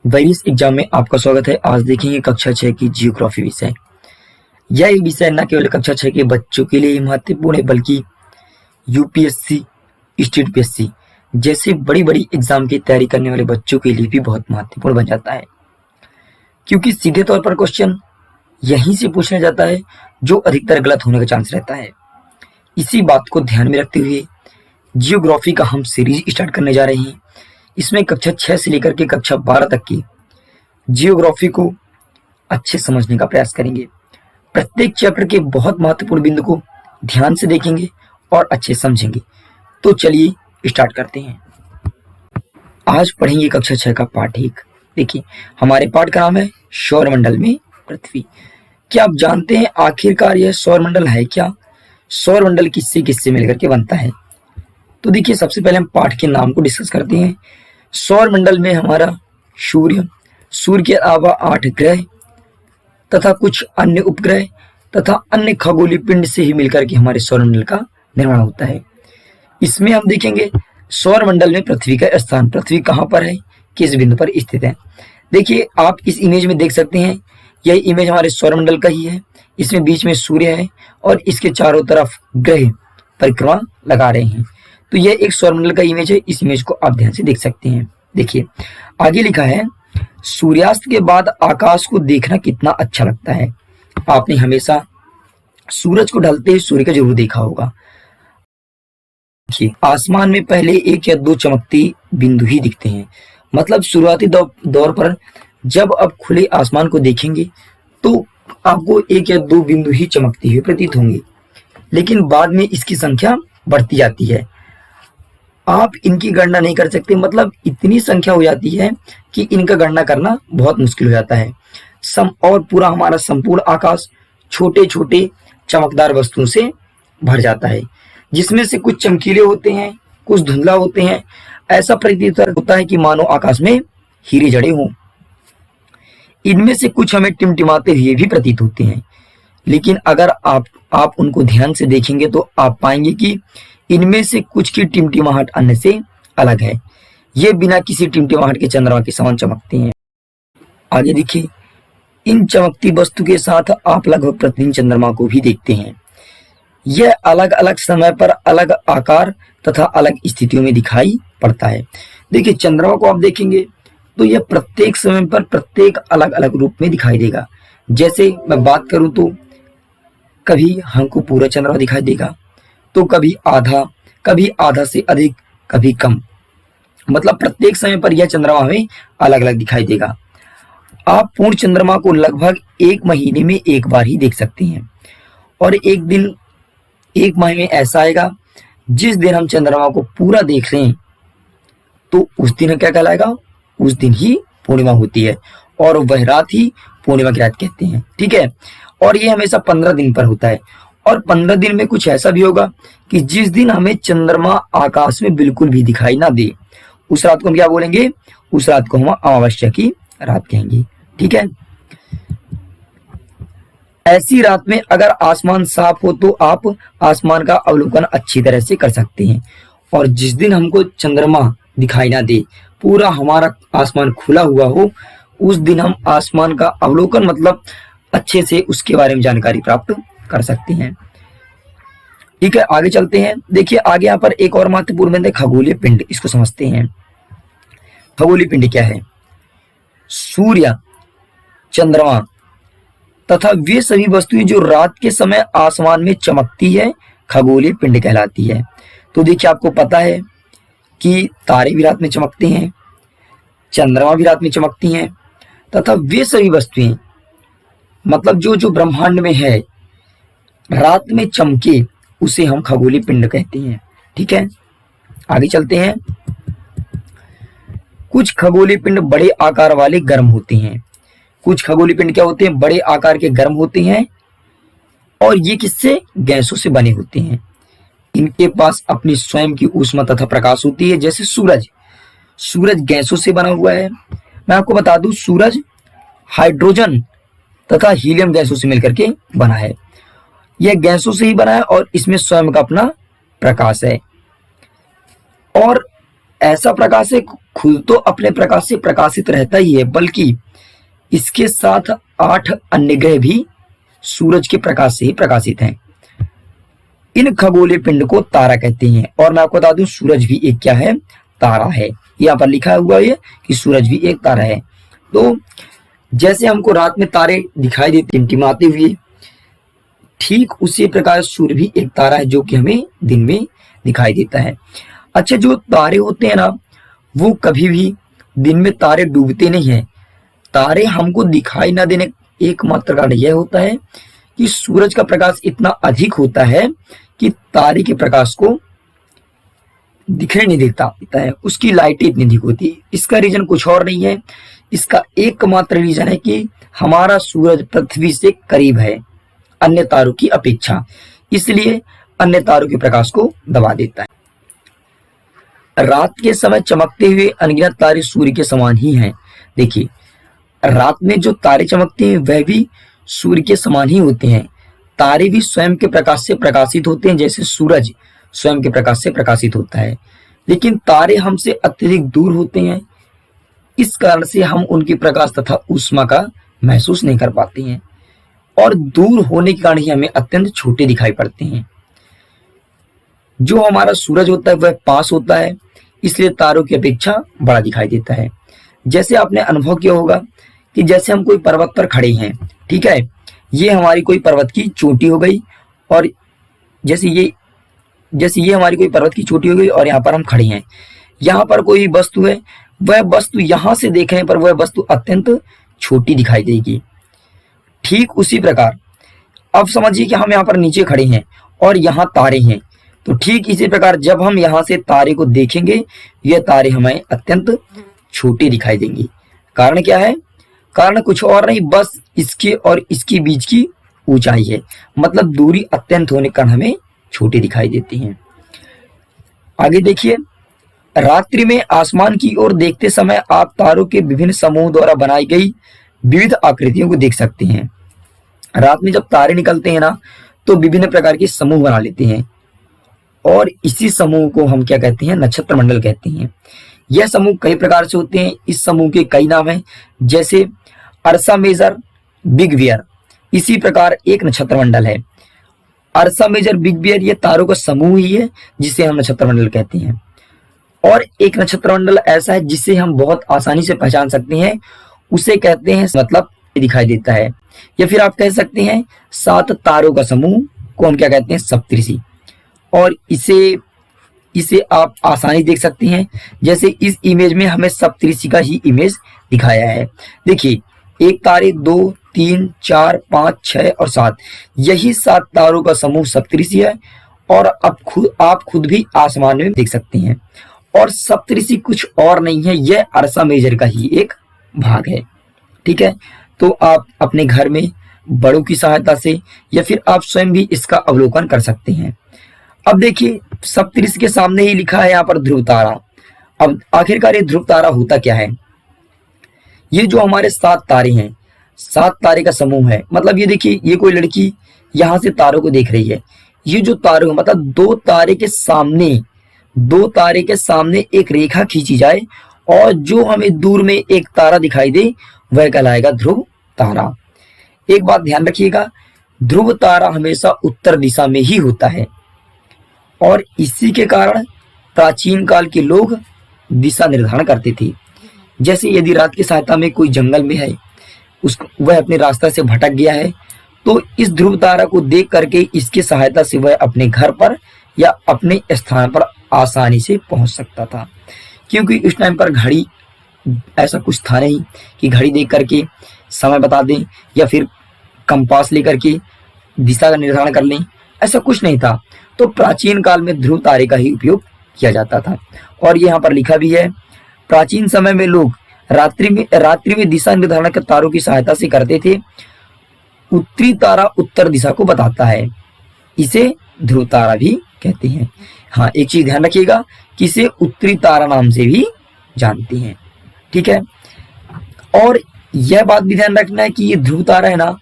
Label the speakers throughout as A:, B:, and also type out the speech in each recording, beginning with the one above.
A: Various exam में आपका स्वागत है। आज देखेंगे कक्षा 6 की जियोग्राफी विषय। यह एक विषय न केवल कक्षा 6 के बच्चों के लिए महत्वपूर्ण है बल्कि यूपीएससी, स्टेट पीएससी जैसे बड़ी बड़ी एग्जाम की तैयारी करने वाले बच्चों के लिए भी बहुत महत्वपूर्ण बन जाता है, क्योंकि सीधे तौर पर क्वेश्चन यहीं से पूछा जाता है जो अधिकतर गलत होने का चांस रहता है। इसी बात को ध्यान में रखते हुए जियोग्राफी का हम सीरीज स्टार्ट करने जा रहे हैं। इसमें कक्षा 6 से लेकर के कक्षा 12 तक की जियोग्राफी को अच्छे समझने का प्रयास करेंगे। प्रत्येक चैप्टर के बहुत महत्वपूर्ण बिंदु को ध्यान से देखेंगे और अच्छे समझेंगे। तो चलिए स्टार्ट करते हैं। आज पढ़ेंगे कक्षा 6 का पाठ 1। देखिए, हमारे पाठ का नाम है सौरमंडल में पृथ्वी। क्या आप जानते हैं आखिरकार यह सौरमंडल है क्या? सौरमंडल किससे किससे मिलकर के बनता है? तो देखिए, सबसे पहले हम पाठ के नाम को डिस्कस करते हैं। सौरमंडल में हमारा सूर्य के अलावा 8 ग्रह तथा कुछ अन्य उपग्रह तथा अन्य खगोलीय पिंड से ही मिलकर के हमारे सौरमंडल का निर्माण होता है। इसमें हम देखेंगे सौरमंडल में पृथ्वी का स्थान, पृथ्वी कहाँ पर है, किस बिंदु पर स्थित है। देखिए, आप इस इमेज में देख सकते हैं, यह इमेज हमारे सौरमंडल का ही है। इसमें बीच में सूर्य है और इसके चारों तरफ ग्रह परिक्रमा लगा रहे हैं। तो यह एक सौरमंडल का इमेज है। इस इमेज को आप ध्यान से देख सकते हैं। देखिए, आगे लिखा है, सूर्यास्त के बाद आकाश को देखना कितना अच्छा लगता है। आपने हमेशा सूरज को ढलते हुए सूर्य का जरूर देखा होगा। देखिए, आसमान में पहले 1 या 2 चमकती बिंदु ही दिखते हैं। मतलब शुरुआती दौर पर जब आप खुले आसमान को देखेंगे तो आपको 1 या 2 बिंदु ही चमकती हुई प्रतीत होंगे, लेकिन बाद में इसकी संख्या बढ़ती जाती है। आप इनकी गणना नहीं कर सकते, मतलब इतनी संख्या हो जाती है कि इनका गणना करना बहुत मुश्किल हो जाता है। और पूरा हमारा संपूर्ण आकाश छोटे छोटे चमकदार वस्तुओं से भर जाता है, जिसमें से कुछ चमकीले होते हैं, कुछ धुंधला होते हैं। ऐसा प्रतीत होता है कि मानो आकाश में हीरे जड़े हों। इनमें से कुछ हमें टिमटिमाते हुए भी प्रतीत होते हैं, लेकिन अगर आप उनको ध्यान से देखेंगे तो आप पाएंगे कि इनमें से कुछ की टिमटिमाहट अन्य से अलग है। ये बिना किसी टिमटिमाहट के चंद्रमा के समान चमकते हैं। आगे देखिए, इन चमकती वस्तु के साथ आप लगभग प्रतिदिन चंद्रमा को भी देखते हैं। यह अलग अलग समय पर अलग आकार तथा अलग स्थितियों में दिखाई पड़ता है। देखिए, चंद्रमा को आप देखेंगे तो यह प्रत्येक समय पर प्रत्येक अलग अलग रूप में दिखाई देगा। जैसे मैं बात करूं तो कभी हमको पूरा चंद्रमा दिखाई देगा, तो कभी आधा से अधिक, कभी कम। मतलब प्रत्येक समय पर यह चंद्रमा हमें अलग अलग दिखाई देगा। आप पूर्ण चंद्रमा को लगभग 1 महीने में एक बार ही देख सकते हैं, और एक दिन 1 माह में ऐसा आएगा जिस दिन हम चंद्रमा को पूरा देख लें तो उस दिन क्या कहलाएगा, उस दिन ही पूर्णिमा होती है, और वह रात ही पूर्णिमा की रात कहते हैं। ठीक है, और ये हमेशा 15 दिन पर होता है। और 15 दिन में कुछ ऐसा भी होगा कि जिस दिन हमें चंद्रमा आकाश में बिल्कुल भी दिखाई ना दे, उस रात को हम क्या बोलेंगे, उस रात को हम अमावस्या की रात कहेंगे। ठीक है, ऐसी रात में अगर आसमान साफ हो तो आप आसमान का अवलोकन अच्छी तरह से कर सकते हैं। और जिस दिन हमको चंद्रमा दिखाई ना दे, पूरा हमारा आसमान खुला हुआ हो, उस दिन हम आसमान का अवलोकन मतलब अच्छे से उसके बारे में जानकारी प्राप्त कर सकते हैं। ठीक है, आगे चलते हैं। देखिए, आगे यहाँ पर एक और महत्वपूर्ण बिंदु है खगोलीय पिंड। इसको समझते हैं। खगोलीय पिंड क्या है? सूर्य, चंद्रमा तथा वे सभी वस्तुएं जो रात के समय आसमान में चमकती है, खगोलीय पिंड कहलाती है। तो देखिए, आपको पता है कि तारे भी रात में चमकते हैं, चंद्रमा भी रात में चमकती हैं, तथा वे सभी वस्तुएं मतलब जो ब्रह्मांड में है रात में चमके, उसे हम खगोलीय पिंड कहते हैं। ठीक है, आगे चलते हैं। कुछ खगोलीय पिंड बड़े आकार वाले गर्म होते हैं। कुछ खगोलीय पिंड क्या होते हैं? बड़े आकार के गर्म होते हैं, और ये किससे? गैसों से बने होते हैं। इनके पास अपनी स्वयं की ऊष्मा तथा प्रकाश होती है। जैसे सूरज गैसों से बना हुआ है। मैं आपको बता दूं, सूरज हाइड्रोजन तथा हीलियम गैसों से मिलकर के बना है। यह गैसों से ही बना है और इसमें स्वयं का अपना प्रकाश है। और ऐसा प्रकाश है खुद तो अपने प्रकाश से प्रकाशित रहता ही है, बल्कि इसके साथ 8 अन्य ग्रह भी सूरज के प्रकाश से ही प्रकाशित हैं। इन खगोलीय पिंड को तारा कहते हैं। और मैं आपको बता दूं, सूरज भी एक क्या है, तारा है। यहाँ पर लिखा हुआ है कि सूरज भी एक तारा है। तो जैसे हमको रात में तारे दिखाई देते टिमटिमाते हुए, ठीक उसी प्रकार सूर्य भी एक तारा है जो कि हमें दिन में दिखाई देता है। अच्छा, जो तारे होते हैं ना, वो कभी भी दिन में तारे डूबते नहीं है। तारे हमको दिखाई ना देने एकमात्र कारण यह होता है कि सूरज का प्रकाश इतना अधिक होता है कि तारे के प्रकाश को दिखने नहीं देता है, उसकी लाइट इतनी अधिक होती है। इसका रीजन कुछ और नहीं है, इसका एकमात्र रीजन है कि हमारा सूरज पृथ्वी से करीब है अन्य तारों की अपेक्षा, इसलिए अन्य तारों के प्रकाश को दबा देता है। रात के समय चमकते हुए अनगिनत तारे सूर्य के समान ही हैं। देखिए, रात में जो तारे चमकते हैं वह भी सूर्य के समान ही होते हैं। तारे भी स्वयं के प्रकाश से प्रकाशित होते हैं, जैसे सूरज स्वयं के प्रकाश से प्रकाशित होता है, लेकिन तारे हमसे अत्यधिक दूर होते हैं। इस कारण से हम उनके प्रकाश तथा ऊष्मा का महसूस नहीं कर पाते हैं, और दूर होने के कारण ही हमें अत्यंत छोटे दिखाई पड़ते हैं। जो हमारा सूरज होता है वह पास होता है, इसलिए तारों की अपेक्षा बड़ा दिखाई देता है। जैसे आपने अनुभव किया होगा कि जैसे हम कोई पर्वत पर खड़े हैं, ठीक है, ये हमारी कोई पर्वत की चोटी हो गई, और जैसे ये हमारी कोई पर्वत की चोटी हो गई और यहाँ पर हम खड़े हैं। यहाँ पर कोई वस्तु है, वह वस्तु यहाँ से देखने पर वह वस्तु अत्यंत छोटी दिखाई देगी। ठीक उसी प्रकार अब समझिए कि हम यहाँ पर नीचे खड़े हैं और यहाँ तारे हैं, तो ठीक इसी प्रकार जब हम यहाँ से तारे को देखेंगे, यह तारे हमें अत्यंत छोटे दिखाई देंगे। कारण क्या है? कारण कुछ और नहीं, बस इसके और इसके बीच की ऊंचाई है, मतलब दूरी अत्यंत होने के कारण हमें छोटे दिखाई देती हैं। आगे देखिए, रात्रि में आसमान की ओर देखते समय आप तारों के विभिन्न समूहों द्वारा बनाई गई विविध आकृतियों को देख सकते हैं। रात में जब तारे निकलते हैं ना, तो विभिन्न प्रकार के समूह बना लेते हैं, और इसी समूह को हम क्या कहते हैं? नक्षत्र मंडल कहते हैं। यह समूह कई प्रकार से होते हैं। इस समूह के कई नाम हैं, जैसे अर्सा मेजर, बिग बियर। इसी प्रकार एक नक्षत्र मंडल है अर्सा मेजर, बिग बियर, ये तारों का समूह ही है जिसे हम नक्षत्र मंडल कहते हैं। और एक नक्षत्र मंडल ऐसा है जिसे हम बहुत आसानी से पहचान सकते हैं, उसे कहते हैं, मतलब दिखाई देता है, या फिर आप कह सकते हैं 7 तारों का समूह को हम क्या कहते हैं? सप्तऋषि। और इसे आप आसानी देख सकते हैं, जैसे इस इमेज में हमें सप्तऋषि का ही इमेज दिखाया है। देखिए, 1 तारे, 2, 3, 4, 5, 6 और 7, यही 7 तारों का समूह सप्तऋषि है। और अब आप खुद भी आसमान में देख सकते हैं। और सप्तऋषि कुछ और नहीं है, यह अर्सा मेजर का ही एक भाग है। ठीक है, तो आप अपने घर में बड़ों की सहायता से या फिर आप स्वयं भी इसका अवलोकन कर सकते हैं। अब देखिए, सप्तऋषि के सामने ही लिखा है यहाँ पर ध्रुव तारा। अब आखिरकार ये ध्रुव तारा होता क्या है? ये जो हमारे 7 तारे हैं, 7 तारे का समूह है। मतलब ये देखिए, ये कोई लड़की यहाँ से तारों को देख रही है। ये जो तारे, मतलब 2 तारे के सामने एक रेखा खींची जाए और जो हमें दूर में एक तारा दिखाई दे, वह कहलाएगा ध्रुव तारा। एक बात ध्यान रखिएगा, ध्रुव तारा हमेशा उत्तर दिशा में ही होता है, और इसी के कारण प्राचीन काल के लोग दिशा निर्धारण करते थे। जैसे यदि रात की सहायता में कोई जंगल में है, वह अपने रास्ता से भटक गया है, तो इस ध्रुव तारा को देख करके इसकी सहायता से वह अपने घर पर या अपने स्थान पर आसानी से पहुंच सकता था। क्योंकि उस टाइम पर घड़ी ऐसा कुछ था नहीं कि घड़ी देख करके समय बता दें या फिर कंपास लेकर के दिशा का निर्धारण कर लें, ऐसा कुछ नहीं था। तो प्राचीन काल में ध्रुव तारे का ही उपयोग किया जाता था। और यहाँ पर लिखा भी है, प्राचीन समय में लोग रात्रि में दिशा निर्धारण के तारों की सहायता से करते थे। उत्तरी तारा उत्तर दिशा को बताता है, इसे ध्रुव तारा भी कहते हैं। हाँ, एक चीज ध्यान रखिएगा कि इसे उत्तरी तारा नाम से भी जानते हैं। ठीक है, और यह बात भी ध्यान रखना है कि ये ध्रुव तारा है ना,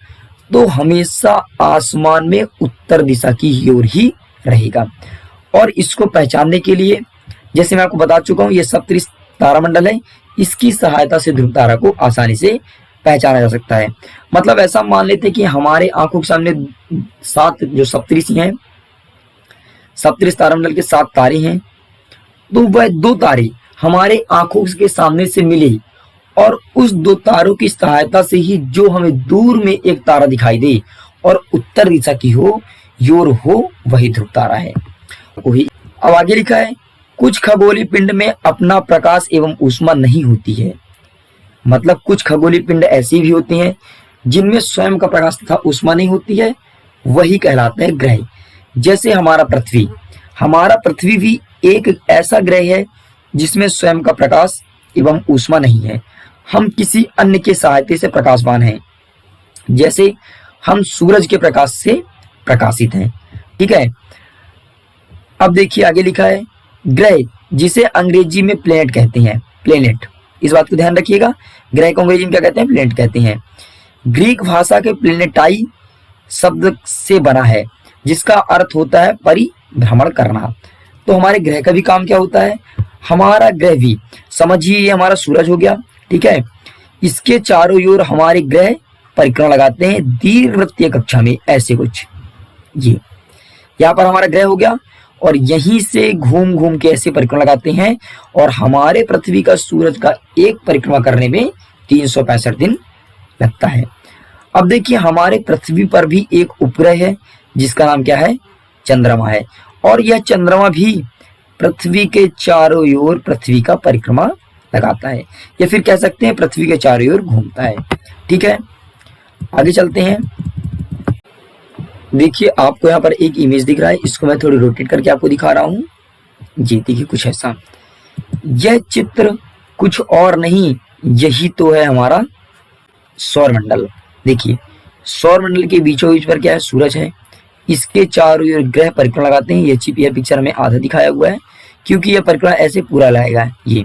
A: तो हमेशा आसमान में उत्तर दिशा की ओर ही रहेगा। और इसको पहचानने के लिए, जैसे मैं आपको बता चुका हूँ, ये तारामंडल है, इसकी सहायता से ध्रुव तारा को आसानी से पहचाना जा सकता है। मतलब ऐसा मान लेते हैं कि हमारे आंखों के सामने 7 जो सप्तऋषि हैं, सप्तऋषि तारामंडल के 7 तारे हैं, तो वह 2 तारे हमारे आंखों के सामने से मिले और उस 2 तारों की सहायता से ही जो हमें दूर में एक तारा दिखाई दे और उत्तर दिशा की हो, योर हो, वही ध्रुव तारा है। वही अब आगे लिखा है, कुछ खगोलीय पिंड में अपना प्रकाश एवं ऊष्मा नहीं होती है। मतलब कुछ खगोलीय पिंड ऐसी भी होती हैं जिनमें स्वयं का प्रकाश तथा ऊष्मा नहीं होती है, वही कहलाते हैं ग्रह। जैसे हमारा पृथ्वी भी एक ऐसा ग्रह है जिसमें स्वयं का प्रकाश एवं ऊष्मा नहीं है। हम किसी अन्य के सहायता से प्रकाशवान हैं, जैसे हम सूरज के प्रकाश से प्रकाशित हैं। ठीक है, अब देखिए आगे लिखा है, ग्रह जिसे अंग्रेजी में प्लेनेट कहते हैं, प्लेनेट, इस बात को ध्यान रखिएगा, ग्रह को अंग्रेजी में क्या कहते हैं, प्लेनेट कहते हैं। ग्रीक भाषा के प्लेनेटाई शब्द से बना है, जिसका अर्थ होता है परिभ्रमण करना। तो हमारे ग्रह का भी काम क्या होता है, हमारा ग्रह भी समझिए ये हमारा सूरज हो गया, ठीक है, इसके चारों ओर हमारे ग्रह परिक्रमा लगाते हैं दीर्घवृत्तीय कक्षा में, ऐसे कुछ। ये यहाँ पर हमारा ग्रह हो गया और यहीं से घूम घूम के ऐसे परिक्रमा लगाते हैं और हमारे पृथ्वी का सूरज का एक परिक्रमा करने में 365 दिन लगता है। अब देखिए हमारे पृथ्वी पर भी एक उपग्रह है जिसका नाम क्या है, चंद्रमा है, और यह चंद्रमा भी पृथ्वी के चारों ओर पृथ्वी का परिक्रमा लगाता है, या फिर कह सकते हैं पृथ्वी के चारों ओर घूमता है। ठीक है, आगे चलते हैं। देखिए आपको यहाँ पर एक इमेज दिख रहा है, इसको मैं थोड़ी रोटेट करके आपको दिखा रहा हूँ। जी देखिए कुछ ऐसा, यह चित्र कुछ और नहीं, यही तो है हमारा सौरमंडल। देखिए सौरमंडल के बीचों बीच पर क्या है, सूरज है, इसके चारों ओर ग्रह परिक्रमा लगाते हैं। यह पिक्चर में आधा दिखाया हुआ है क्योंकि यह परिक्रमा ऐसे पूरा लगाएगा ये,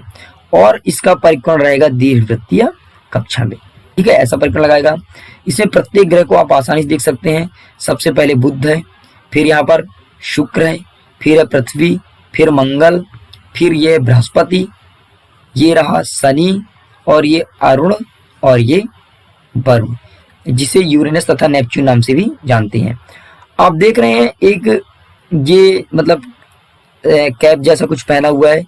A: और इसका परिक्रमा रहेगा दीर्घवृत्तीय कक्षा में। ठीक है, ऐसा परिक्रमा लगाएगा। इसमें प्रत्येक ग्रह को आप आसानी से देख सकते हैं। सबसे पहले बुध है, फिर यहाँ पर शुक्र है, फिर है पृथ्वी, फिर मंगल, फिर ये बृहस्पति, ये रहा शनि, और ये अरुण, और ये वरुण, जिसे यूरेनस तथा नेपच्यून नाम से भी जानते हैं। आप देख रहे हैं एक ये मतलब कैप जैसा कुछ पहना हुआ है,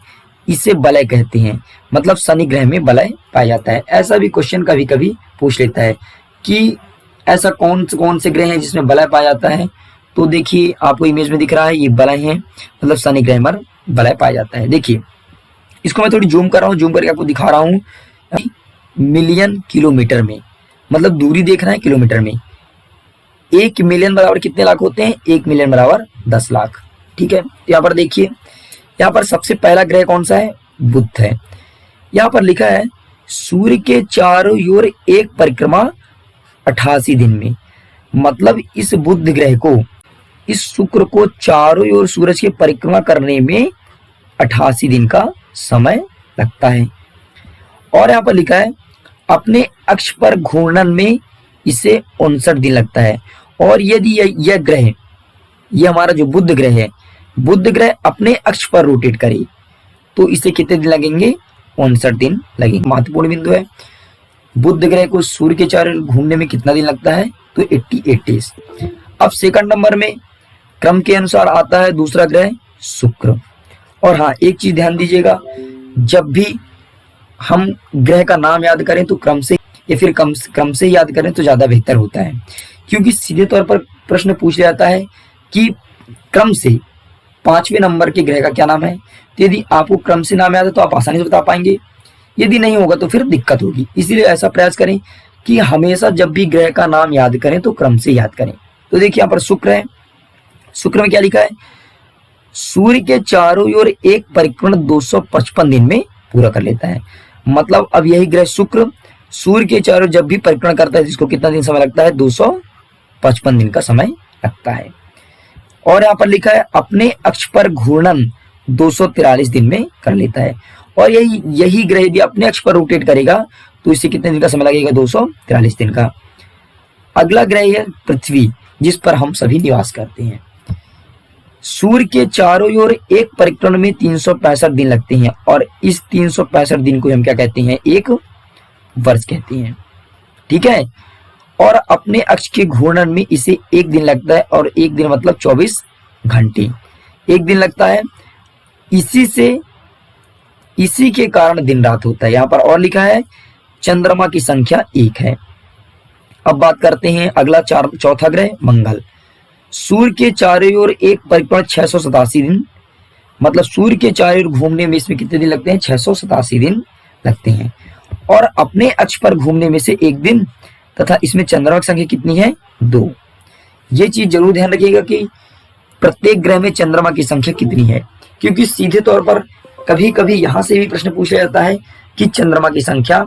A: इसे बलय कहते हैं। मतलब शनि ग्रह में बलय पाया जाता है। ऐसा भी क्वेश्चन कभी कभी पूछ लेता है कि ऐसा कौन से ग्रह हैं जिसमें बलय पाया जाता है। तो देखिए आपको इमेज में दिख रहा है, ये बलय है, मतलब शनि ग्रह में बलय पाया जाता है। देखिए इसको मैं थोड़ी जूम कर रहा हूँ, जूम करके आपको दिखा रहा हूँ। मिलियन किलोमीटर में, मतलब दूरी देख रहे हैं किलोमीटर में। 1 मिलियन बराबर कितने लाख होते हैं, 1 मिलियन बराबर 10 लाख। ठीक है, यहाँ पर देखिए, यहाँ पर सबसे पहला ग्रह कौन सा है, बुध है। यहाँ पर लिखा है सूर्य के चारों ओर एक परिक्रमा 88 दिन में। मतलब इस बुध ग्रह को, इस शुक्र को चारों ओर सूरज की परिक्रमा करने में 88 दिन का समय लगता है। और यहाँ पर लिखा है अपने अक्ष पर घूर्णन में इसे 59 दिन लगता है। और यदि यह ग्रह, यह हमारा जो बुध ग्रह है, बुध ग्रह अपने अक्ष पर रोटेट करे तो इसे कितने दिन लगेंगे, 59 दिन लगेंगे। महत्वपूर्ण बिंदु है, बुध ग्रह को सूर्य के चारों ओर घूमने में कितना दिन लगता है, तो 88 डेज। अब सेकंड नंबर में क्रम के अनुसार आता है दूसरा ग्रह शुक्र। और हाँ एक चीज ध्यान दीजिएगा, जब भी हम ग्रह का नाम याद करें तो क्रम से या फिर क्रम से याद करें तो ज्यादा बेहतर होता है, क्योंकि सीधे तौर पर प्रश्न पूछ लिया जाता है कि क्रम से 5वें नंबर के ग्रह का क्या नाम है। तो यदि आपको क्रम से नाम याद है तो आप आसानी से बता पाएंगे, यदि नहीं होगा तो फिर दिक्कत होगी। इसीलिए ऐसा प्रयास करें कि हमेशा जब भी ग्रह का नाम याद करें तो क्रम से याद करें। तो देखिए यहाँ पर शुक्र है, शुक्र में क्या लिखा है, सूर्य के चारों ओर एक परिक्रमा 255 दिन में पूरा कर लेता है। मतलब अब यही ग्रह शुक्र सूर्य के चारों जब भी परिक्रमा करता है जिसको कितना दिन समय लगता है, 255 दिन का समय लगता है। और यहाँ पर लिखा है अपने अक्ष पर घूर्णन 243 दिन में कर लेता है। और यही ग्रह यदि अपने अक्ष पर रोटेट करेगा तो इसे कितने दिन का समय लगेगा, 243 दिन का। अगला ग्रह है पृथ्वी, जिस पर हम सभी निवास करते हैं। सूर्य के चारों ओर एक परिक्रमण में 365 दिन लगते हैं और इस 365 दिन को हम क्या कहते हैं, एक वर्ष कहते हैं। ठीक है, और अपने अक्ष के घूर्णन में इसे एक दिन लगता है और एक दिन मतलब 24 घंटे एक दिन लगता है। इसी के कारण दिन रात होता है। यहां पर और लिखा है चंद्रमा की संख्या एक है। अब बात करते हैं अगला चौथा ग्रह मंगल। सूर्य के चारों ओर एक परिक्रमण 687 दिन, मतलब सूर्य के चारों ओर घूमने में इसमें कितने दिन लगते हैं, 687 दिन लगते हैं। और अपने अक्ष पर घूमने में से एक दिन, तथा इसमें चंद्रमा की संख्या कितनी है, 2। ये चीज जरूर ध्यान रखिएगा कि प्रत्येक ग्रह में चंद्रमा की संख्या कितनी है, क्योंकि सीधे तौर पर कभी कभी यहां से भी प्रश्न पूछा जाता है कि चंद्रमा की संख्या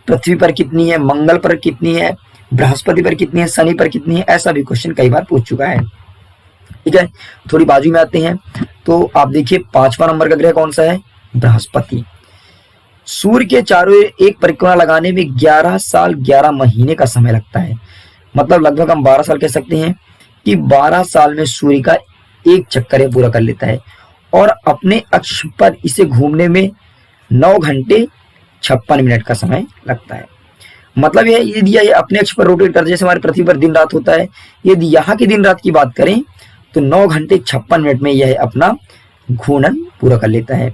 A: पृथ्वी पर कितनी है, मंगल पर कितनी है, बृहस्पति पर कितनी है, शनि पर कितनी है। ऐसा भी क्वेश्चन कई बार पूछ चुका है। ठीक है, थोड़ी बाजू में आते हैं तो आप देखिए 5वां नंबर का ग्रह कौन सा है, बृहस्पति। सूर्य के चारों ओर एक परिक्रमा लगाने में 11 साल 11 महीने का समय लगता है। मतलब लगभग हम 12 साल कह सकते हैं कि 12 साल में सूर्य का एक चक्कर यह पूरा कर लेता है और अपने अक्ष पर इसे घूमने में 9 घंटे 56 मिनट का समय लगता है। मतलब यदि यह अपने अक्ष पर रोटेट कर, जैसे हमारी पृथ्वी पर दिन रात होता है, यदि यहाँ की दिन रात की बात करें तो 9 घंटे 56 मिनट में यह अपना घूर्णन पूरा कर लेता है।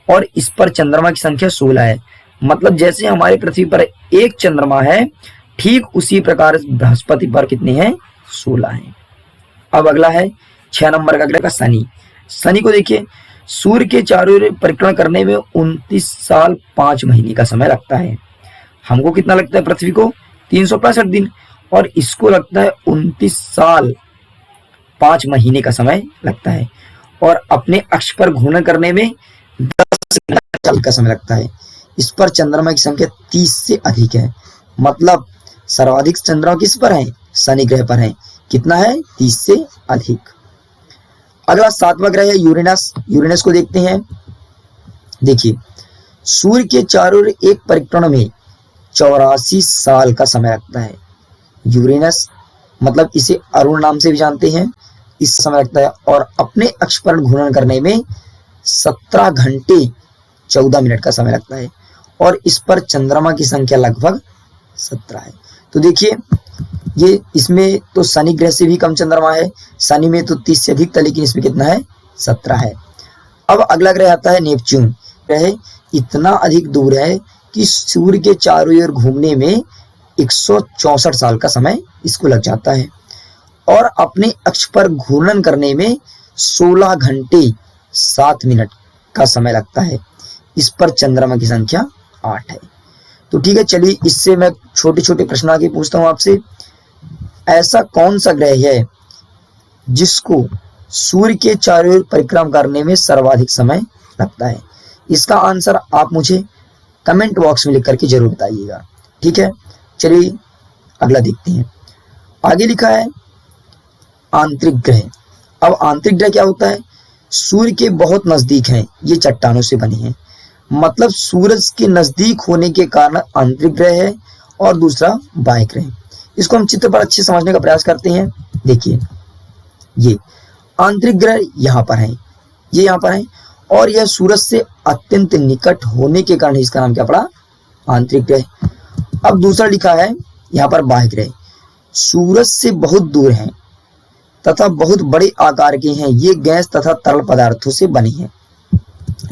A: और इस पर चंद्रमा की संख्या 16 है। मतलब जैसे हमारी पृथ्वी पर एक चंद्रमा है, ठीक उसी प्रकार बृहस्पति पर कितने हैं, 16 हैं। अब अगला है 6 नंबर का ग्रह का शनि। शनि को देखिए, सूर्य के चारों ओर परिक्रमा करने में 29 साल 5 महीने का समय लगता है। हमको कितना लगता है पृथ्वी को, 365 दिन, और इसको लगता है 29 साल 5 महीने का समय लगता है। और अपने अक्ष पर घूर्णन करने में 10 साल का समय लगता है। इस पर चंद्रमा की संख्या 30 से अधिक है। मतलब सर्वाधिक चंद्रमा किस पर है, शनि ग्रह पर है। कितना है, 30 से अधिक। अगला 7वां ग्रह है यूरेनस। यूरेनस को देखते हैं। देखिए, सूर्य के चारों ओर एक परिक्रमण में 84 साल का समय लगता है। यूरेनस मतलब इसे अरुण नाम से भी जानते हैं, इस समय लगता है। और अपने अक्ष पर घूर्णन करने में 17 घंटे 14 मिनट का समय लगता है। और इस पर चंद्रमा की संख्या लगभग 17 है। तो देखिए, ये इसमें तो शनि ग्रह से भी कम चंद्रमा है। शनि में तो 30 से अधिक था, लेकिन इसमें कितना है, 17 है। अब अगला ग्रह आता है नेपच्यून। ग्रह इतना अधिक दूर है कि सूर्य के चारों ओर घूमने में 164 साल का समय इसको लग जाता है। और अपने अक्ष पर घूर्णन करने में 16 घंटे 7 मिनट का समय लगता है। इस पर चंद्रमा की संख्या 8 है। तो ठीक है, चलिए इससे मैं छोटे छोटे प्रश्न आगे पूछता हूं आपसे। ऐसा कौन सा ग्रह है जिसको सूर्य के चारों ओर परिक्रमा करने में सर्वाधिक समय लगता है? इसका आंसर आप मुझे कमेंट बॉक्स में लिख करके जरूर बताइएगा। ठीक है, चलिए अगला देखते हैं। आगे लिखा है आंतरिक ग्रह। अब आंतरिक ग्रह क्या होता है? सूर्य के बहुत नजदीक हैं, ये चट्टानों से बने हैं। मतलब सूरज के नजदीक होने के कारण आंतरिक ग्रह है। और दूसरा बाह्य ग्रह। इसको हम चित्र पर अच्छे समझने का प्रयास करते हैं। देखिए, ये आंतरिक ग्रह यहाँ पर है, ये यहाँ पर है, और यह सूरज से अत्यंत निकट होने के कारण इसका नाम क्या पड़ा, आंतरिक ग्रह। अब दूसरा लिखा है यहाँ पर बाह्य ग्रह। सूरज से बहुत दूर हैं तथा बहुत बड़े आकार के हैं। ये गैस तथा तरल पदार्थों से बने हैं।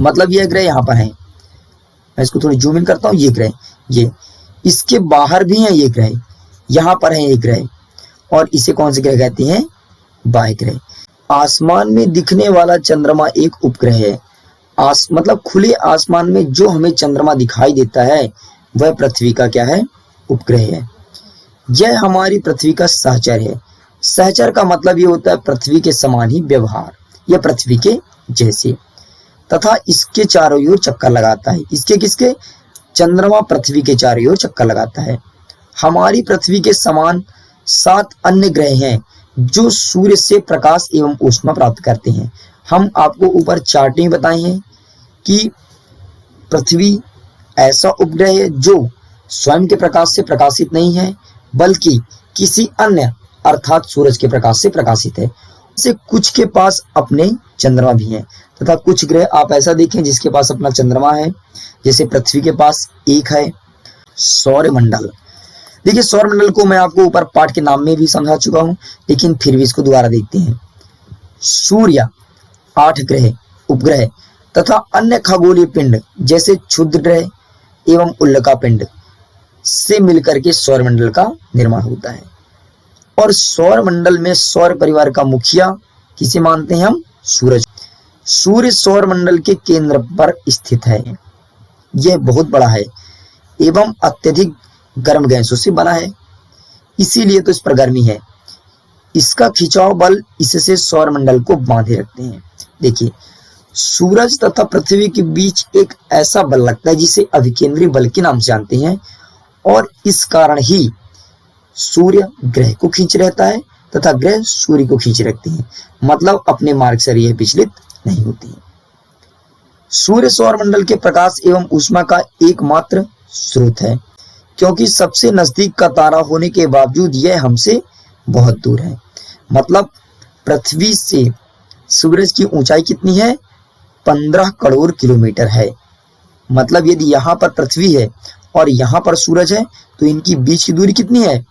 A: मतलब यह ग्रह यहाँ पर है। मैं इसको थोड़ी जूम इन करता हूँ। ये ग्रह, ये इसके बाहर भी हैं ये ग्रह, यहाँ पर है ये ग्रह। और इसे कौन से ग्रह कहते हैं? बाह्य ग्रह। आसमान में दिखने वाला चंद्रमा एक उपग्रह है। मतलब खुले आसमान में जो हमें चंद्रमा दिखाई देता है वह पृथ्वी का क्या है? उपग्रह है। यह हमारी पृथ्वी का सहचर है। सहचर का मतलब ये होता है पृथ्वी के समान ही व्यवहार, या पृथ्वी के जैसे, तथा इसके चारों ओर चक्कर लगाता है। इसके किसके? चंद्रमा पृथ्वी के चारों ओर चक्कर लगाता है। हमारी पृथ्वी के समान 7 अन्य ग्रह हैं जो सूर्य से प्रकाश एवं ऊष्मा प्राप्त करते हैं। हम आपको ऊपर चार्ट में बताए हैं कि पृथ्वी ऐसा उपग्रह है जो स्वयं के प्रकाश से प्रकाशित नहीं है, बल्कि किसी अन्य अर्थात सूरज के प्रकाश से प्रकाशित है। से कुछ के पास अपने चंद्रमा भी हैं तथा कुछ ग्रह आप ऐसा देखें जिसके पास अपना चंद्रमा है, जैसे पृथ्वी के पास एक है। सौरमंडल, देखिए सौरमंडल को मैं आपको ऊपर पाठ के नाम में भी समझा चुका हूं, लेकिन फिर भी इसको दोबारा देखते हैं। सूर्य, 8 ग्रह, उपग्रह तथा अन्य खगोलीय पिंड जैसे क्षुद्र ग्रह एवं उल्का पिंड से मिलकर के सौरमंडल का निर्माण होता है। और सौरमंडल में सौर परिवार का मुखिया किसे मानते हैं हम? सूरज। सूर्य सौरमंडल के केंद्र पर स्थित है। यह बहुत बड़ा है एवं अत्यधिक गर्म गैसों से बना है, इसीलिए तो इस पर गर्मी है। इसका खिंचाव बल इससे सौरमंडल को बांधे रखते हैं। देखिए सूरज तथा पृथ्वी के बीच एक ऐसा बल लगता है जिसे अभिकेंद्री बल के नाम से जानते हैं, और इस कारण ही सूर्य ग्रह को खींच रहता है तथा ग्रह सूर्य को खींच रखते हैं, मतलब अपने मार्ग से यह विचलित नहीं होती है। सूर्य सौरमंडल के प्रकाश एवं ऊष्मा का एकमात्र स्रोत है, क्योंकि सबसे नजदीक का तारा होने के बावजूद यह हमसे बहुत दूर है। मतलब पृथ्वी से सूरज की ऊंचाई कितनी है? 15 करोड़ किलोमीटर है। मतलब यदि यहाँ पर पृथ्वी है और यहाँ पर सूरज है तो इनकी बीच की दूरी कितनी है?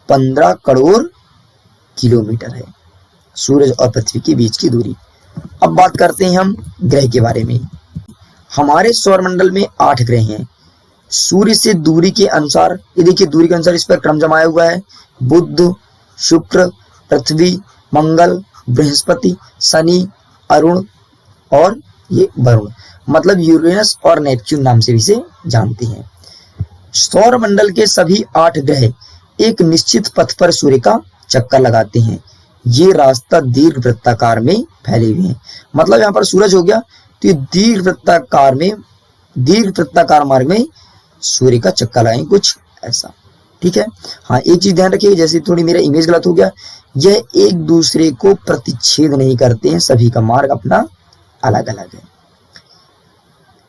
A: 15 करोड़ किलोमीटर है सूरज और पृथ्वी के बीच की दूरी। अब बात करते हैं हम ग्रह के बारे में। हमारे सौरमंडल में 8 ग्रह हैं। सूर्य से दूरी के अनुसार, ये देखिए दूरी के अनुसार इस पर क्रम जमाया हुआ है। बुध, शुक्र, पृथ्वी, मंगल, बृहस्पति, शनि, अरुण और ये वरुण, मतलब यूरेनस और नेपच्यून नाम से भी इसे जानते हैं। सौरमंडल के सभी 8 ग्रह एक निश्चित पथ पर सूर्य का चक्कर लगाते हैं। ये रास्ता दीर्घ वृत्ताकार में फैले हुए हैं। मतलब यहाँ पर सूरज हो गया तो ये दीर्घ वृत्ताकार मार्ग में सूर्य का चक्कर लगाएंगे, कुछ ऐसा। ठीक है। हाँ, एक चीज ध्यान रखिए, जैसे थोड़ी मेरा इमेज गलत हो गया, यह एक दूसरे को प्रतिच्छेद नहीं करते हैं, सभी का मार्ग अपना अलग अलग है।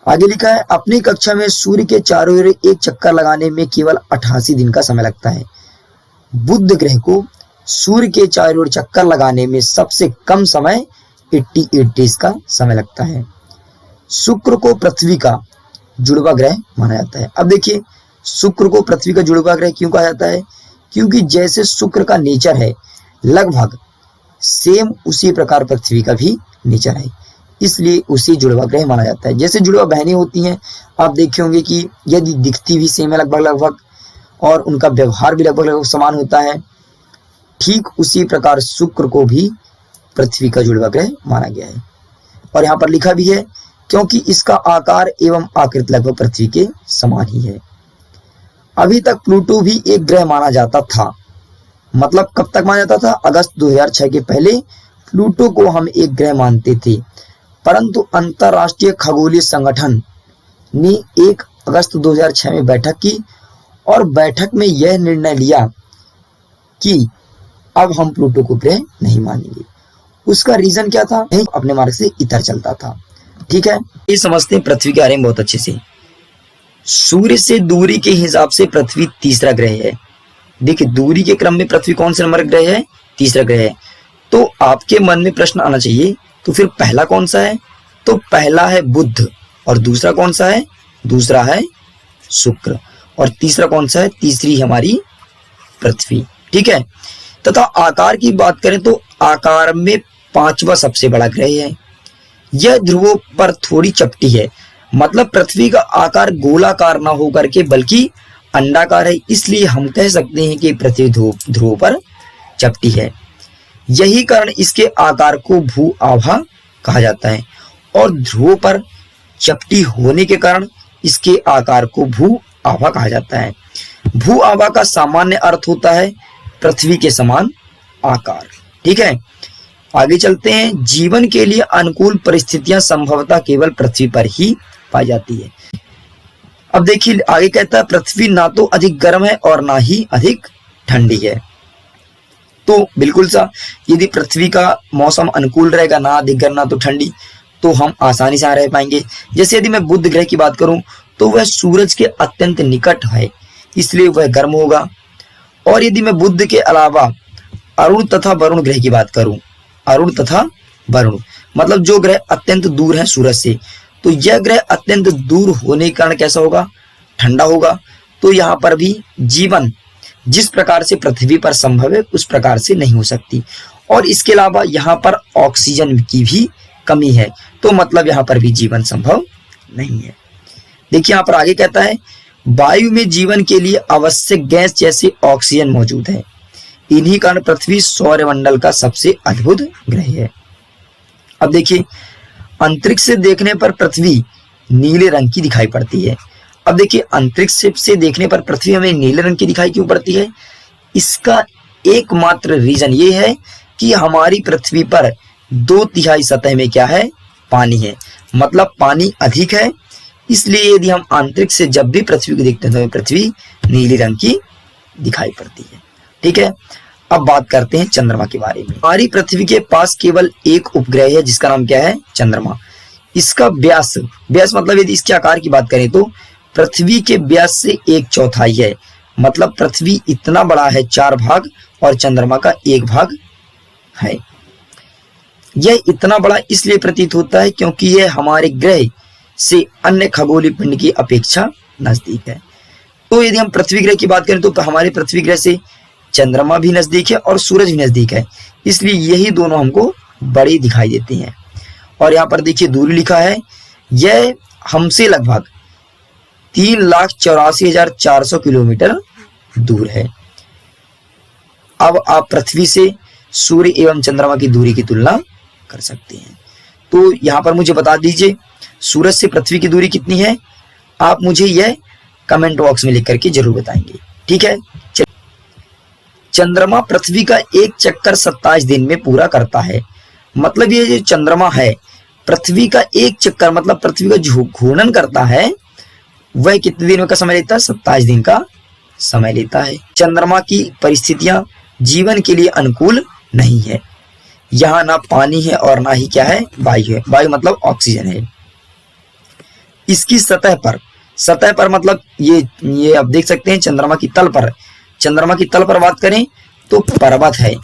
A: आगे लिखा है, अपनी कक्षा में सूर्य के चारों ओर एक चक्कर लगाने में केवल 88 दिन का समय लगता है। बुध ग्रह को सूर्य के चारों ओर चक्कर लगाने में सबसे कम समय 88 डेज का समय लगता है। शुक्र को पृथ्वी का जुड़वा ग्रह माना जाता है। अब देखिए शुक्र को पृथ्वी का जुड़वा ग्रह क्यों कहा जाता है? क्योंकि जैसे शुक्र का नेचर है लगभग सेम, उसी प्रकार पृथ्वी का भी नेचर है, इसलिए उसी जुड़वा ग्रह माना जाता है। जैसे जुड़वा बहनें होती हैं, आप देखे होंगे कि यदि दिखती भी सेम है लगभग और उनका व्यवहार भी लगभग समान होता है, ठीक उसी प्रकार शुक्र को भी पृथ्वी का जुड़वा ग्रह माना गया है। और यहाँ पर लिखा भी है क्योंकि इसका आकार एवं आकृति लगभग पृथ्वी के समान ही है। अभी तक प्लूटो भी एक ग्रह माना जाता था। मतलब कब तक माना जाता था? अगस्त 2006 के पहले प्लूटो को हम एक ग्रह मानते थे, परंतु अंतरराष्ट्रीय खगोलीय संगठन ने 1 अगस्त 2006 में बैठक की और बैठक में यह निर्णय लिया कि अब हम प्लूटो को ग्रह नहीं मानेंगे। उसका रीजन क्या था? नहीं, अपने मार्ग से इतर चलता था। ठीक है, ये समझते हैं पृथ्वी के बारे में बहुत अच्छे से। सूर्य से दूरी के हिसाब से पृथ्वी तीसरा ग्रह है। देखिए दूरी के क्रम में पृथ्वी कौन से नंबर ग्रह है? तीसरा ग्रह है। तो आपके मन में प्रश्न आना चाहिए, तो फिर पहला कौन सा है? तो पहला है बुध, और दूसरा कौन सा है? दूसरा है शुक्र, और तीसरा कौन सा है? तीसरी हमारी पृथ्वी। ठीक है। तथा आकार की बात करें तो आकार में 5वां सबसे बड़ा ग्रह है। यह ध्रुवों पर थोड़ी चपटी है। मतलब पृथ्वी का आकार गोलाकार ना होकर के बल्कि अंडाकार है, इसलिए हम कह सकते हैं कि पृथ्वी ध्रुवों पर चपटी है। यही कारण इसके आकार को भू आभा कहा जाता है, और ध्रुवों पर चपटी होने के कारण इसके आकार को भू आभा कहा जाता है। भू आभा का सामान्य अर्थ होता है पृथ्वी के समान आकार। ठीक है, आगे चलते हैं। जीवन के लिए अनुकूल परिस्थितियां संभवतः केवल पृथ्वी पर ही पाई जाती है। अब देखिए आगे कहता है, पृथ्वी ना तो अधिक गर्म है और ना ही अधिक ठंडी है। तो बिल्कुल सा, यदि पृथ्वी का मौसम अनुकूल रहेगा, ना अधिक गर्म ना तो ठंडी, तो हम आसानी से रह पाएंगे। जैसे यदि मैं बुध ग्रह की बात करूं तो वह सूरज के अत्यंत निकट है, इसलिए वह गर्म होगा। और यदि मैं बुध के अलावा अरुण तथा वरुण ग्रह की बात करूं अरुण तथा वरुण, मतलब जो ग्रह अत्यंत दूर है सूरज से, तो यह ग्रह अत्यंत दूर होने के कारण कैसा होगा, ठंडा होगा। तो यहाँ पर भी जीवन जिस प्रकार से पृथ्वी पर संभव है उस प्रकार से नहीं हो सकती। और इसके अलावा यहाँ पर ऑक्सीजन की भी कमी है, तो मतलब यहाँ पर भी जीवन संभव नहीं है। देखिए यहाँ पर आगे कहता है, वायु में जीवन के लिए आवश्यक गैस जैसे ऑक्सीजन मौजूद है। इन्हीं कारण पृथ्वी सौरमंडल का सबसे अद्भुत ग्रह है। अब देखिए, अंतरिक्ष से देखने पर पृथ्वी नीले रंग की दिखाई पड़ती है। अब देखिए, अंतरिक्ष से देखने पर पृथ्वी हमें नीले रंग की दिखाई क्यों पड़ती है? इसका एकमात्र रीजन ये है कि हमारी पृथ्वी पर 2/3 सतह में क्या है, पानी है, मतलब पानी अधिक है। इसलिए यदि हम अंतरिक्ष से जब भी पृथ्वी को देखते हैं तो पृथ्वी नीले रंग की दिखाई पड़ती है। ठीक है, अब बात करते हैं चंद्रमा के बारे में। हमारी पृथ्वी के पास केवल एक उपग्रह है जिसका नाम क्या है, चंद्रमा। इसका व्यास मतलब यदि इसके आकार की बात करें तो पृथ्वी के व्यास से 1/4 है, मतलब पृथ्वी इतना बड़ा है 4 भाग और चंद्रमा का 1 भाग है। यह इतना बड़ा इसलिए प्रतीत होता है क्योंकि यह हमारे ग्रह से अन्य खगोलीय पिंड की अपेक्षा नजदीक है। तो यदि हम पृथ्वी ग्रह की बात करें तो हमारे पृथ्वी ग्रह से चंद्रमा भी नजदीक है और सूरज भी नजदीक है, इसलिए यही दोनों हमको बड़े दिखाई देते हैं। और यहाँ पर देखिए दूरी लिखा है, यह हमसे लगभग 3,84,400 किलोमीटर दूर है। अब आप पृथ्वी से सूर्य एवं चंद्रमा की दूरी की तुलना कर सकते हैं। तो यहाँ पर मुझे बता दीजिए सूरज से पृथ्वी की दूरी कितनी है, आप मुझे यह कमेंट बॉक्स में लिख करके जरूर बताएंगे। ठीक है, चंद्रमा पृथ्वी का एक चक्कर 27 दिन में पूरा करता है। मतलब ये जो चंद्रमा है पृथ्वी का एक चक्कर, मतलब पृथ्वी का जो घूर्णन करता है वह कितने दिनों का समय लेता है, 27 दिन का समय लेता है। चंद्रमा की परिस्थितियां जीवन के लिए अनुकूल नहीं है। यहाँ ना पानी है और ना ही क्या है, वायु है। वायु मतलब ऑक्सीजन है। इसकी सतह पर मतलब ये आप देख सकते हैं चंद्रमा की तल पर बात करें तो पर्वत है,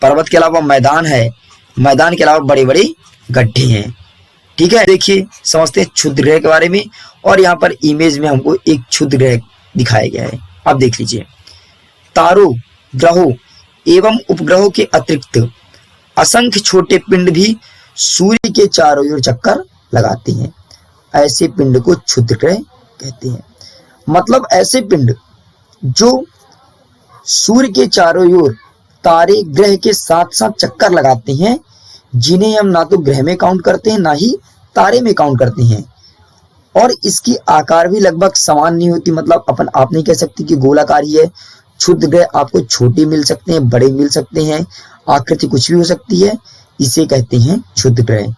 A: पर्वत के अलावा मैदान है, मैदान के अलावा बड़े बड़े गड्ढे हैं। ठीक है, देखिए समझते हैं क्षुद्र ग्रह के बारे में। और यहाँ पर इमेज में हमको एक क्षुद्र ग्रह दिखाया गया है, आप देख लीजिए। तारों, ग्रहों एवं उपग्रहों के अतिरिक्त असंख्य छोटे पिंड भी सूर्य के चारों ओर चक्कर लगाते हैं। ऐसे पिंड को क्षुद्र ग्रह कहते हैं। मतलब ऐसे पिंड जो सूर्य के चारों ओर तारे ग्रह के साथ साथ चक्कर लगाते हैं, जिन्हें हम ना तो ग्रह में काउंट करते हैं ना ही तारे में काउंट करते हैं। और इसकी आकार भी लगभग समान नहीं होती, मतलब अपन आप नहीं कह सकते कि गोलाकार ही है। क्षुद्र ग्रह आपको छोटे मिल सकते हैं, बड़े मिल सकते हैं, आकृति कुछ भी हो सकती है, इसे कहते हैं क्षुद्र ग्रह।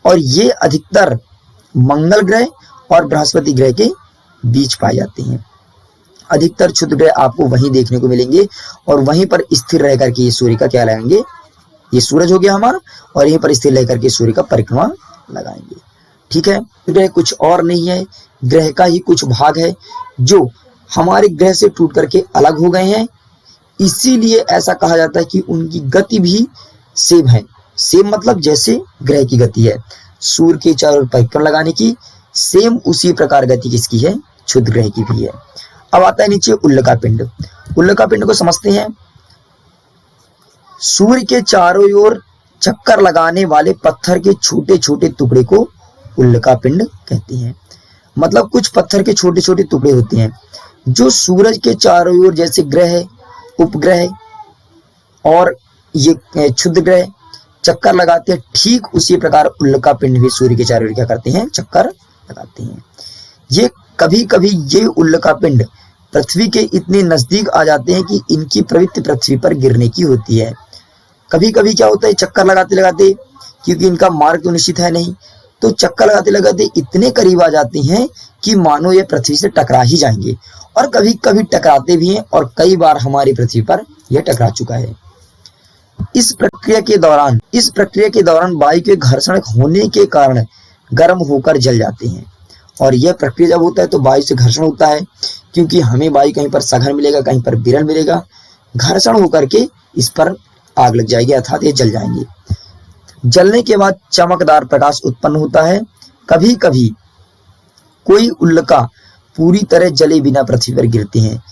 A: और ये अधिकतर मंगल ग्रह और बृहस्पति ग्रह के बीच पाए जाते हैं। अधिकतर क्षुद्र ग्रह आपको वहीं देखने को मिलेंगे और वहीं पर स्थिर रह करके ये सूर्य का क्या लगाएंगे, ये सूरज हो गया हमारा, और यहीं पर स्थिर रह करके सूर्य का परिक्रमा लगाएंगे। ठीक है, ग्रह कुछ और नहीं है, ग्रह का ही कुछ भाग है जो हमारे ग्रह से टूट करके अलग हो गए हैं। इसीलिए ऐसा कहा जाता है कि उनकी गति भी सेम है। सेम मतलब जैसे ग्रह की गति है सूर्य के चारों ओर परिक्रमा लगाने की, सेम उसी प्रकार गति किसकी है, क्षुद्र ग्रह की भी है। अब आता है नीचे उल्कापिंड। उल्कापिंड को समझते हैं। सूर्य के चारों ओर चक्कर लगाने वाले पत्थर के छोटे छोटे टुकड़े को उल्कापिंड कहते हैं। मतलब कुछ पत्थर के छोटे छोटे टुकड़े होते हैं जो सूरज के चारों ओर, जैसे ग्रह, उपग्रह और ये क्षुद्र ग्रह चक्कर लगाते हैं, ठीक उसी प्रकार उल्कापिंड भी सूर्य के चारों ओर क्या करते हैं, चक्कर लगाते हैं। ये कभी कभी ये उल्कापिंड पृथ्वी के इतने नजदीक आ जाते हैं कि इनकी प्रवृत्ति पृथ्वी पर गिरने की होती है। कभी कभी क्या होता है, चक्कर लगाते लगाते, क्योंकि इनका मार्ग तो निश्चित है नहीं, तो चक्कर लगाते लगाते इतने करीब आ जाते हैं कि मानो ये पृथ्वी से टकरा ही जाएंगे। और कभी कभी टकराते भी हैं और कई बार हमारी पृथ्वी पर यह टकरा चुका है। इस प्रक्रिया के दौरान वायु के घर्षण होने के कारण गर्म होकर जल जाते हैं। और यह प्रक्रिया जब होता है तो वायु से घर्षण होता है, क्योंकि हमें वायु कहीं पर सघन मिलेगा, कहीं पर विरल मिलेगा। घर्षण होकर के इस पर आग लग जाएगी अर्थात ये जल जाएंगे। जलने के बाद चमकदार प्रकाश उत्पन्न होता है। कभी कभी कोई उल्का पूरी तरह जले बिना पृथ्वी पर गिरते हैं,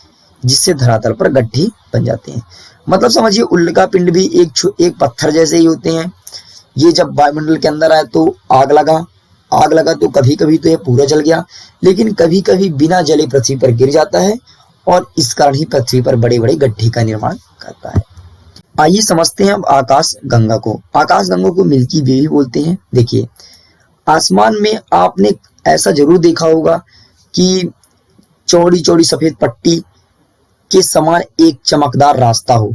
A: जिससे धरातल पर गड्ढे बन जाते हैं। मतलब समझिए उल्का पिंड भी एक पत्थर जैसे ही होते हैं। ये जब वायुमंडल के अंदर आए तो आग लगा तो कभी कभी तो ये पूरा जल गया, लेकिन कभी कभी बिना जले पृथ्वी पर गिर जाता है और इस कारण ही पृथ्वी पर बड़े बड़े गड्ढे का निर्माण करता है। आइए समझते हैं अब आकाश गंगा को। आकाश गंगा को मिल्की वे भी बोलते हैं। देखिए आसमान में आपने ऐसा जरूर देखा होगा कि चौड़ी चौड़ी सफेद पट्टी के समान एक चमकदार रास्ता हो,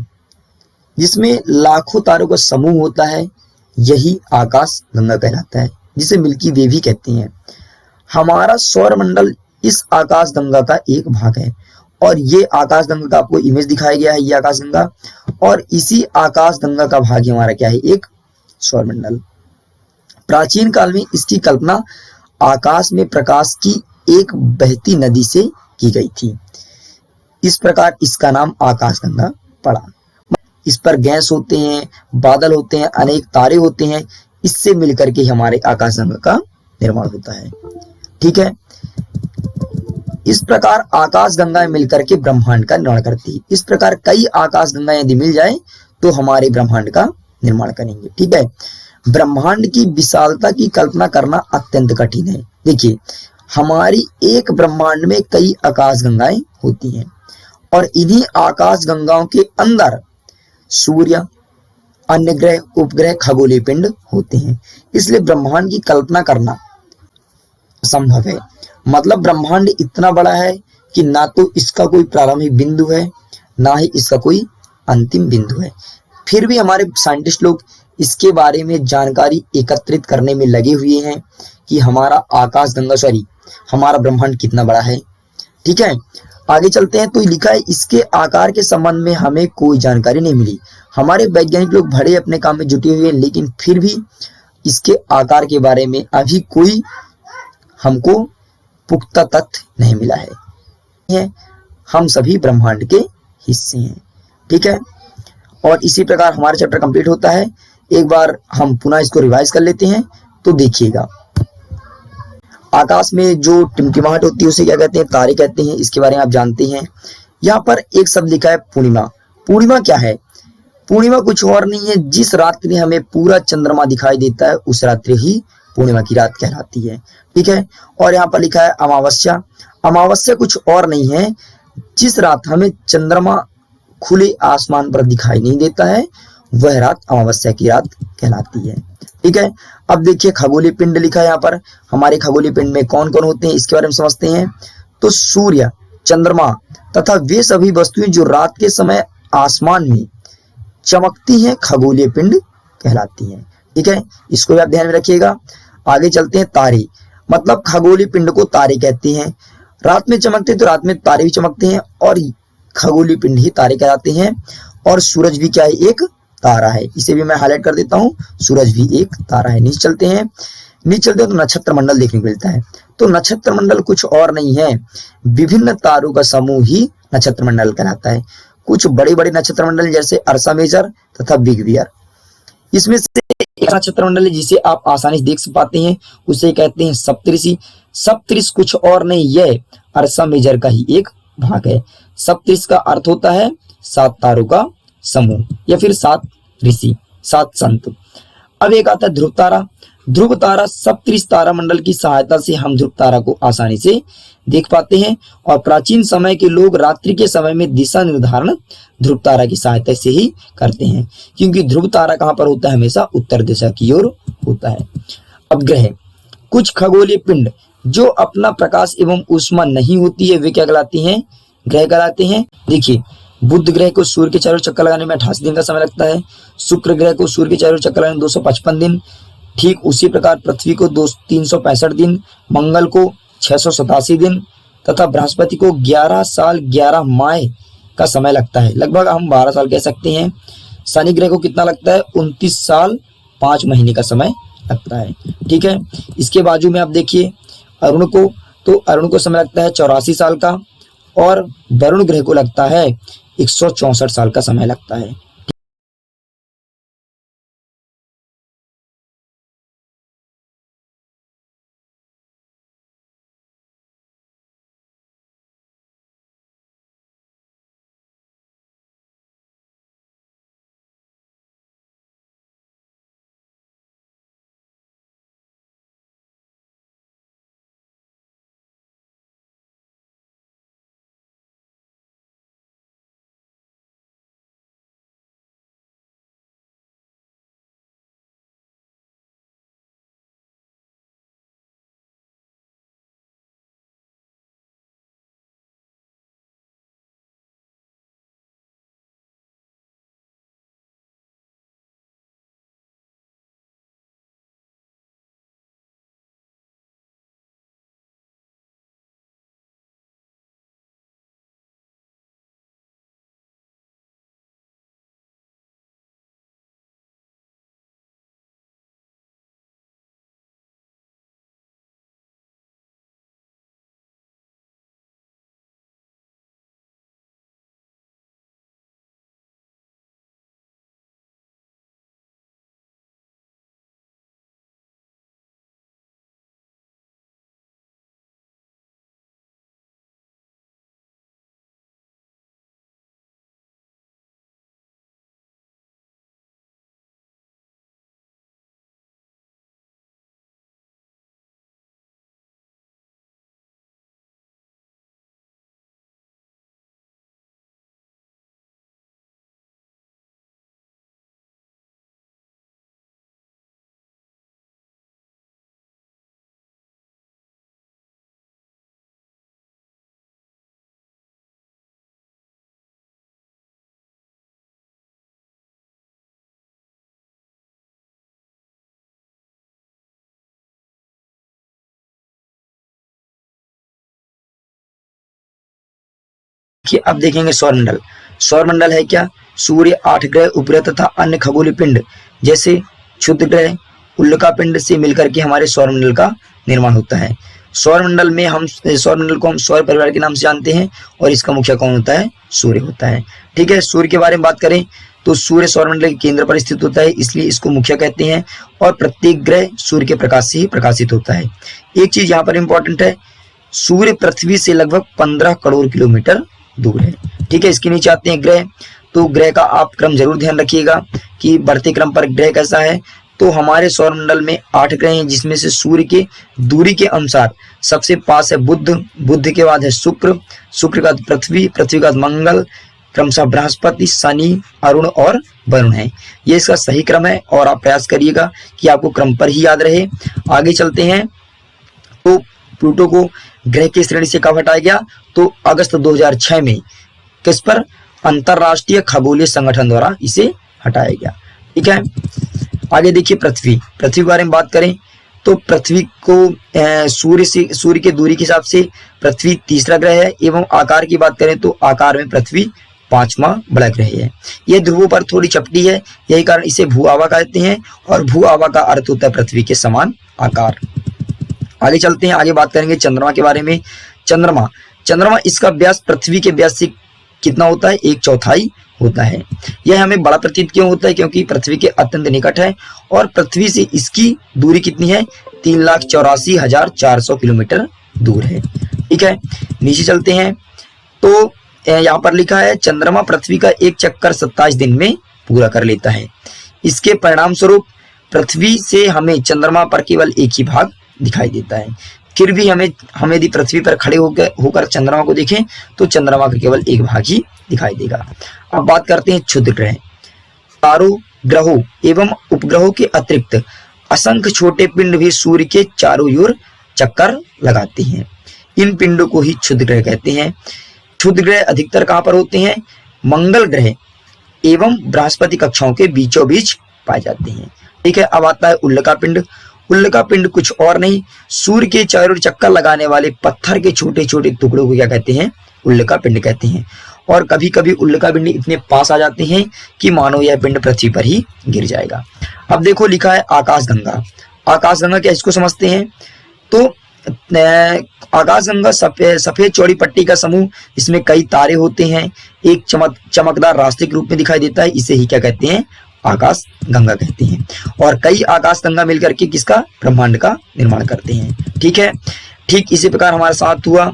A: जिसमें लाखों तारों का समूह होता है। यही आकाश गंगा कहलाता है, जिसे मिल्की वे भी कहते हैं। हमारा सौर मंडल इस आकाश गंगा का एक भाग है और ये आकाश गंगा का आपको इमेज दिखाया गया है, ये आकाश गंगा, और इसी आकाश गंगा का भाग ही हमारा क्या है, एक सौर मंडल। प्राचीन काल में इसकी कल्पना आकाश में प्रकाश की एक बहती नदी से की गई थी। इस प्रकार इसका नाम आकाश गंगा पड़ा। इस पर गैस होते हैं, बादल होते हैं, अनेक तारे होते हैं। इससे मिलकर के हमारे आकाश गंगा का निर्माण होता है। ठीक है, इस प्रकार आकाश गंगा मिलकर के ब्रह्मांड का निर्माण करती है। इस प्रकार कई आकाश गंगा यदि मिल जाए तो हमारे ब्रह्मांड का निर्माण करेंगे। ठीक है, ब्रह्मांड की विशालता की कल्पना करना अत्यंत कठिन है। देखिए हमारी एक ब्रह्मांड में कई आकाश गंगाएं होती हैं और इन्हीं आकाश गंगाओं के अंदर सूर्य, अन्य ग्रह, उपग्रह, खगोलीय पिंड होते हैं। इसलिए ब्रह्मांड की कल्पना करना संभव है। मतलब ब्रह्मांड इतना बड़ा है कि ना तो इसका कोई प्रारंभिक बिंदु है, ना ही इसका कोई अंतिम बिंदु है। फिर भी हमारे साइंटिस्ट लोग इसके बारे में जानकारी एकत्रित करने में लगे हुए हैं कि हमारा ब्रह्मांड कितना बड़ा है। ठीक है, आगे चलते हैं। तो लिखा है इसके आकार के संबंध में हमें कोई जानकारी नहीं मिली। हमारे वैज्ञानिक लोग भले अपने काम में जुटे हुए हैं, लेकिन फिर भी इसके आकार के बारे में अभी कोई हमको पुख्ता तथ्य नहीं मिला है। हम सभी ब्रह्मांड के हिस्से हैं। ठीक है, और इसी प्रकार हमारा चैप्टर कंप्लीट होता है। एक बार हम पुनः इसको रिवाइज कर लेते हैं। तो देखिएगा आकाश में जो टिमटिमाहट होती है उसे क्या कहते हैं, तारे कहते हैं। इसके बारे में आप जानते हैं। यहाँ पर एक शब्द लिखा है पूर्णिमा। पूर्णिमा क्या है? पूर्णिमा कुछ और नहीं है, जिस रात्रि हमें पूरा चंद्रमा दिखाई देता है उस रात्रि ही पूर्णिमा की रात कहलाती है। ठीक है, और यहाँ पर लिखा है अमावस्या। अमावस्या कुछ और नहीं है, जिस रात हमें चंद्रमा खुले आसमान पर दिखाई नहीं देता है वह रात अमावस्या की रात कहलाती है। ठीक है, अब देखिए खगोलीय पिंड लिखा है यहाँ पर। हमारे खगोलीय पिंड में कौन कौन होते हैं इसके बारे में समझते हैं। तो सूर्य, चंद्रमा तथा वे सभी वस्तुएं जो रात के समय आसमान में चमकती हैं खगोलीय पिंड कहलाती हैं। ठीक है, इसको भी आप ध्यान में रखिएगा। आगे चलते हैं। तारे, मतलब खगोलीय पिंड को तारे कहते हैं। रात में चमकते तो रात में तारे भी चमकते हैं और खगोलीय पिंड ही तारे कहलाते हैं। और सूरज भी क्या है, एक तारा है। इसे भी मैं हाईलाइट कर देता हूँ, सूरज भी एक तारा है। नीचे चलते हैं तो नक्षत्र मंडल देखने को मिलता है। तो नक्षत्र मंडल कुछ और नहीं है, विभिन्न तारों का समूह ही नक्षत्र मंडल कहलाता है। कुछ बड़े बड़े नक्षत्र मंडल जैसे अर्सा मेजर तथा बिग बियर, इसमें से एक नक्षत्र मंडल है जिसे आप आसानी से देख पाते हैं, उसे कहते हैं सप्तऋषि। सप्तऋषि कुछ और नहीं, यह अर्सा मेजर का ही एक भाग है। सप्तऋषि का अर्थ होता है 7 तारों का समूह या फिर 7 ऋषि, 7 संत। अब एक आता है ध्रुव तारा। ध्रुव तारा सप्तऋषि तारा मंडल की सहायता से हम ध्रुव तारा को आसानी से देख पाते हैं और प्राचीन समय के लोग रात्रि के समय में दिशा निर्धारण ध्रुव तारा की सहायता से ही करते हैं, क्योंकि ध्रुव तारा कहां पर होता है, हमेशा उत्तर दिशा की ओर होता है। अब ग्रह, कुछ खगोलीय पिंड जो अपना प्रकाश एवं ऊष्मा नहीं होती है वे क्या कहलाती हैं, ग्रह कहलाते हैं। देखिए बुध ग्रह को सूर्य के चारों चक्कर लगाने में 88 दिन का समय लगता है। शुक्र ग्रह को सूर्य के चारों चक्कर लगाने में 255 दिन। ठीक उसी प्रकार पृथ्वी को 365 दिन, मंगल को 687 दिन तथा बृहस्पति को 11 साल 11 माह का समय लगता है। लगभग हम 12 साल कह सकते हैं। शनि ग्रह को कितना लगता है, 29 साल 5 महीने का समय लगता है। ठीक है, इसके बाजू में आप देखिए अरुण को, तो अरुण को समय लगता है 84 साल का और वरुण ग्रह को लगता है 164 साल का समय लगता है। अब देखेंगे सौरमंडल। सौरमंडल है क्या? सूर्य, 8 ग्रह, उपग्रह तथा अन्य खगोलीय पिंड जैसे क्षुद्र ग्रह, उल्का पिंड से मिलकर के हमारे सौरमंडल का निर्माण होता है। सौरमंडल में हम सौरमंडल को हम सौर परिवार के नाम से जानते हैं और इसका मुखिया कौन होता है? सूर्य होता है। ठीक है, सूर्य के बारे में बात करें तो सूर्य सौरमंडल के केंद्र पर स्थित होता है, इसलिए इसको मुखिया कहते हैं और प्रत्येक ग्रह सूर्य के प्रकाश से ही प्रकाशित होता है। एक चीज यहाँ पर इंपॉर्टेंट है, सूर्य पृथ्वी से लगभग 15 करोड़ किलोमीटर दूर है। ठीक है, इसके नीचे आते हैं ग्रह। तो ग्रह का आप क्रम जरूर ध्यान रखिएगा कि बढ़ते क्रम पर ग्रह कैसा है। तो हमारे सौरमंडल में 8 ग्रह हैं, जिसमें से सूर्य के दूरी के अनुसार सबसे पास है बुध, बुध के बाद है शुक्र, शुक्र का पृथ्वी, पृथ्वी का मंगल, क्रमशः बृहस्पति, शनि, अरुण और वरुण है। ये इसका सही क्रम है और आप प्रयास करिएगा कि आपको क्रम पर ही याद रहे। आगे चलते हैं। तो प्लूटो को ग्रह की श्रेणी से कब हटाया गया? तो अगस्त 2006 में किस पर? अंतरराष्ट्रीय खगोलीय संगठन द्वारा इसे हटाया गया। ठीक है, आगे देखिए पृथ्वी। पृथ्वी के बारे में बात करें तो पृथ्वी को सूर्य के दूरी के हिसाब से पृथ्वी तीसरा ग्रह है एवं आकार की बात करें तो आकार में पृथ्वी 5वां बड़ा ग्रह है। यह ध्रुवों पर थोड़ी चपटी है, यही कारण इसे भू आवा कहते हैं और भू आवा का अर्थ होता है पृथ्वी के समान आकार। आगे चलते हैं, आगे बात करेंगे चंद्रमा के बारे में। चंद्रमा, चंद्रमा इसका व्यास पृथ्वी के व्यास से कितना होता है? 1/4 होता है। यह हमें बड़ा प्रतीत क्यों होता है? क्योंकि पृथ्वी के अत्यंत निकट है और पृथ्वी से इसकी दूरी कितनी है? 3,84,400 किलोमीटर दूर है। ठीक है, नीचे चलते हैं। तो यहाँ पर लिखा है चंद्रमा पृथ्वी का एक चक्कर 27 दिन में पूरा कर लेता है। इसके परिणाम स्वरूप पृथ्वी से हमें चंद्रमा पर केवल एक ही भाग दिखाई देता है। फिर भी हमें यदि पृथ्वी पर खड़े होकर चंद्रमा को देखें तो चंद्रमा का केवल एक भाग ही दिखाई देगा। अब बात करते हैं क्षुद्र ग्रह। चारों ग्रहों एवं उपग्रहों के अतिरिक्त असंख्य छोटे पिंड भी सूर्य के चारों ओर चक्कर लगाते हैं। इन पिंडों को ही क्षुद्र ग्रह कहते हैं। क्षुद्र ग्रह अधिकतर कहां पर होते हैं? मंगल ग्रह एवं बृहस्पति कक्षाओं के बीचों बीच पाए जाते हैं। ठीक है, अब आता है उल्का पिंड। उल्का पिंड कुछ और नहीं, सूर्य के चारों ओर चक्कर लगाने वाले पत्थर के छोटे छोटे टुकड़ों को क्या कहते हैं? उल्का पिंड कहते हैं। और कभी कभी उल्का पिंड इतने पास आ जाते हैं कि मानो यह पिंड पृथ्वी पर ही गिर जाएगा। अब देखो लिखा है आकाशगंगा। आकाशगंगा क्या, इसको समझते हैं। तो आकाशगंगा सफेद चौड़ी पट्टी का समूह, इसमें कई तारे होते हैं, एक चमकदार रास्ते के रूप में दिखाई देता है, इसे ही क्या कहते हैं? आकाश गंगा कहते हैं। और कई आकाश गंगा मिलकर के किसका? ब्रह्मांड का निर्माण करते हैं। ठीक है, ठीक इसी प्रकार हमारे साथ हुआ